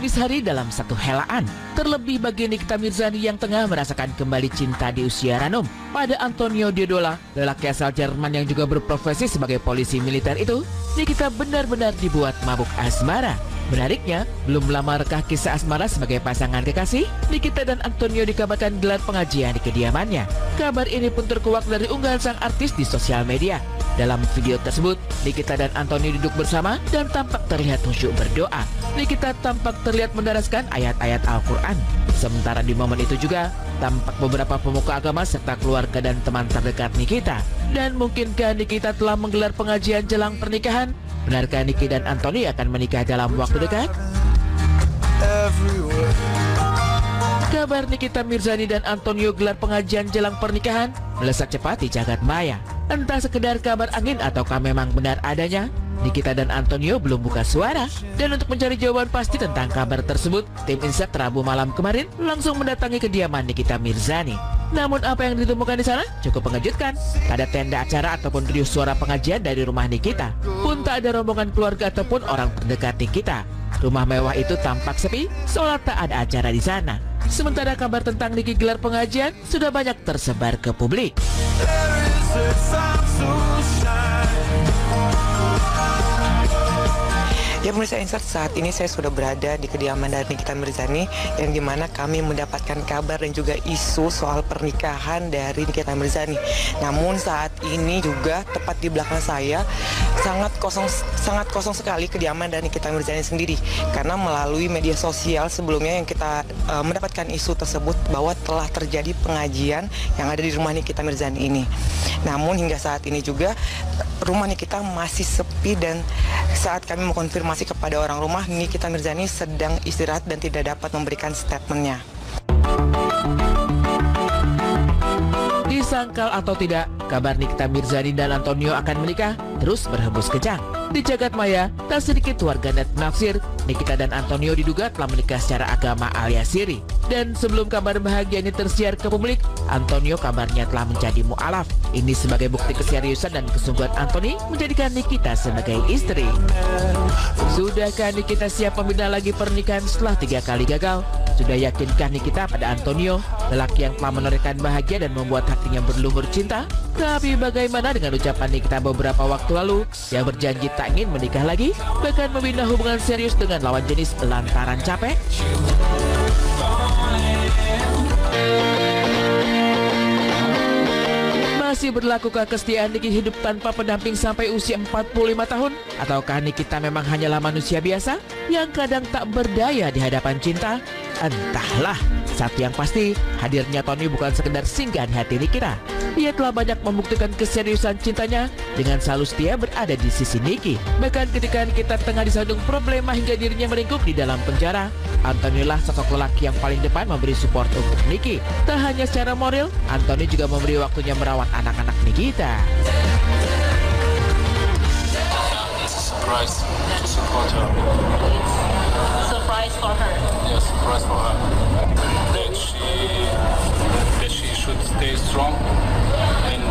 habis hari dalam satu helaan. Terlebih bagi Nikita Mirzani yang tengah merasakan kembali cinta di usia ranum. Pada Antonio Diodola, lelaki asal Jerman yang juga berprofesi sebagai polisi militer itu, Nikita benar-benar dibuat mabuk asmara. Menariknya, belum lama rekah kisah asmara sebagai pasangan kekasih, Nikita dan Antonio dikabarkan gelar pengajian di kediamannya. Kabar ini pun terkuak dari unggahan sang artis di sosial media. Dalam video tersebut, Nikita dan Antonio duduk bersama dan tampak terlihat khusyuk berdoa. Nikita tampak terlihat mendaraskan ayat-ayat Al-Quran. Sementara di momen itu juga, tampak beberapa pemuka agama serta keluarga dan teman terdekat Nikita. Dan mungkinkah Nikita telah menggelar pengajian jelang pernikahan? Benarkah Niki dan Anthony akan menikah dalam waktu dekat? Kabar Nikita Mirzani dan Antonio gelar pengajian jelang pernikahan melesat cepat di jagat maya. Entah sekedar kabar angin ataukah memang benar adanya, Nikita dan Antonio belum buka suara. Dan untuk mencari jawaban pasti tentang kabar tersebut, tim Insert Rabu malam kemarin langsung mendatangi kediaman Nikita Mirzani. Namun apa yang ditemukan di sana cukup mengejutkan. Tak ada tenda acara ataupun riuh suara pengajian dari rumah Nikita. Pun tak ada rombongan keluarga ataupun orang terdekat Nikita. Rumah mewah itu tampak sepi, seolah tak ada acara di sana. Sementara kabar tentang Niki gelar pengajian sudah banyak tersebar ke publik. Ya pemirsa Insert, saat ini saya sudah berada di kediaman dari Nikita Mirzani, yang dimana kami mendapatkan kabar dan juga isu soal pernikahan dari Nikita Mirzani. Namun saat ini juga tepat di belakang saya sangat kosong sekali kediaman dari Nikita Mirzani sendiri, karena melalui media sosial sebelumnya yang kita mendapatkan isu tersebut bahwa telah terjadi pengajian yang ada di rumah Nikita Mirzani ini. Namun hingga saat ini juga rumah Nikita masih sepi, dan saat kami mengkonfirmasi kepada orang rumah, Nikita Mirzani sedang istirahat dan tidak dapat memberikan statementnya. Disangkal atau tidak, kabar Nikita Mirzani dan Antonio akan menikah terus berhembus kencang. Di jagat maya, tak sedikit warganet menafsir Nikita dan Antonio diduga telah menikah secara agama alias siri. Dan sebelum kabar bahagia ini tersiar ke publik, Antonio kabarnya telah menjadi mu'alaf. Ini sebagai bukti keseriusan dan kesungguhan Anthony menjadikan Nikita sebagai istri. Sudahkah Nikita siap membina lagi pernikahan setelah 3 kali gagal? Sudah yakinkah Nikita pada Antonio, lelaki yang telah menorehkan bahagia dan membuat hatinya berlumur cinta? Tapi bagaimana dengan ucapan Nikita beberapa waktu lalu yang berjanji tak ingin menikah lagi, bahkan membina hubungan serius dengan lawan jenis lantaran capek? Masih berlakukah kesetiaan Niki hidup tanpa pendamping sampai usia 45 tahun? Ataukah Nikita memang hanyalah manusia biasa yang kadang tak berdaya di hadapan cinta? Entahlah. Satu yang pasti, hadirnya Tony bukan sekedar singgah di hati Nikita. Ia telah banyak membuktikan keseriusan cintanya dengan selalu setia berada di sisi Niki. Bahkan ketika Nikita tengah disandung problema hingga dirinya meringkuk di dalam penjara, Anthony lah sosok lelaki yang paling depan memberi support untuk Niki. Tak hanya secara moral, Anthony juga memberi waktunya merawat anak-anak Nikita. Surprise to support her. Surprise for her. Yes, surprise for her. That she should stay strong. And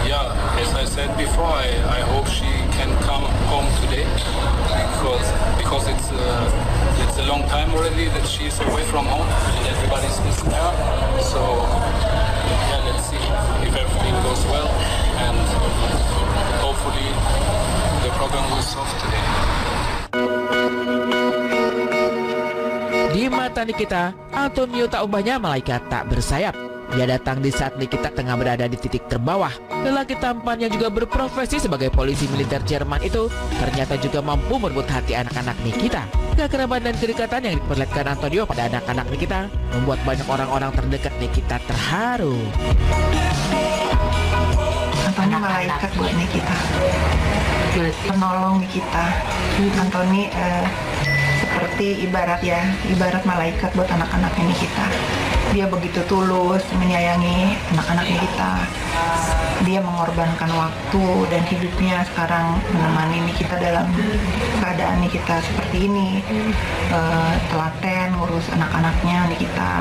yeah, as I said before, I hope she can come home today, because it's a long time already that she is away from home and everybody's missing her. So yeah, let's see if everything goes well, and hopefully the problem will solve today. Di mata Nikita, Antonio tak ubahnya malaikat tak bersayap. Dia datang di saat Nikita tengah berada di titik terbawah. Lelaki tampan yang juga berprofesi sebagai polisi militer Jerman itu ternyata juga mampu merebut hati anak-anak Nikita. Kekerabatan dan kedekatan yang diperlihatkan Antonio pada anak-anak Nikita membuat banyak orang-orang terdekat Nikita terharu. Anthony malaikat buat Nikita, penolong Nikita. Anthony seperti ibarat malaikat buat anak-anak Nikita. Dia begitu tulus menyayangi anak-anak Nikita. Dia mengorbankan waktu dan hidupnya sekarang menemani Nikita dalam keadaan Nikita seperti ini. Telaten ngurus anak-anaknya Nikita.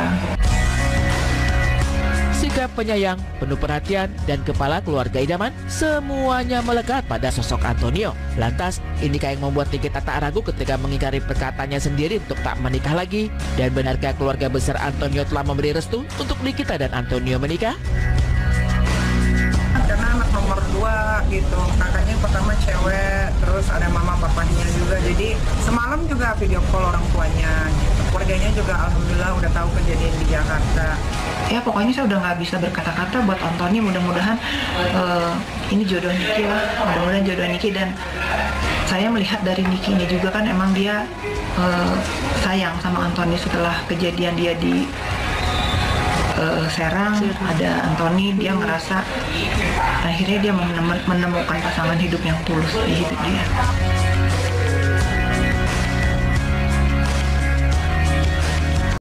Sikap penyayang, penuh perhatian, dan kepala keluarga idaman semuanya melekat pada sosok Antonio. Lantas, inikah yang membuat Nikita tak ragu ketika mengingkari perkataannya sendiri untuk tak menikah lagi? Dan benarkah keluarga besar Antonio telah memberi restu untuk Nikita dan Antonio menikah? Karena anak nomor 2 gitu, kakaknya pertama cewek, terus ada mama papanya juga, jadi semalam juga video call orang tuanya gitu. Keluarganya juga alhamdulillah udah tahu kejadian di Jakarta. Ya pokoknya saya udah nggak bisa berkata-kata buat Anthony, mudah-mudahan ini jodoh Niki lah, mudah-mudahan jodoh Niki. Dan saya melihat dari Nikinya juga kan emang dia sayang sama Anthony. Setelah kejadian dia di Serang, ada Anthony, dia ngerasa akhirnya dia menemukan pasangan hidup yang tulus di hidup dia.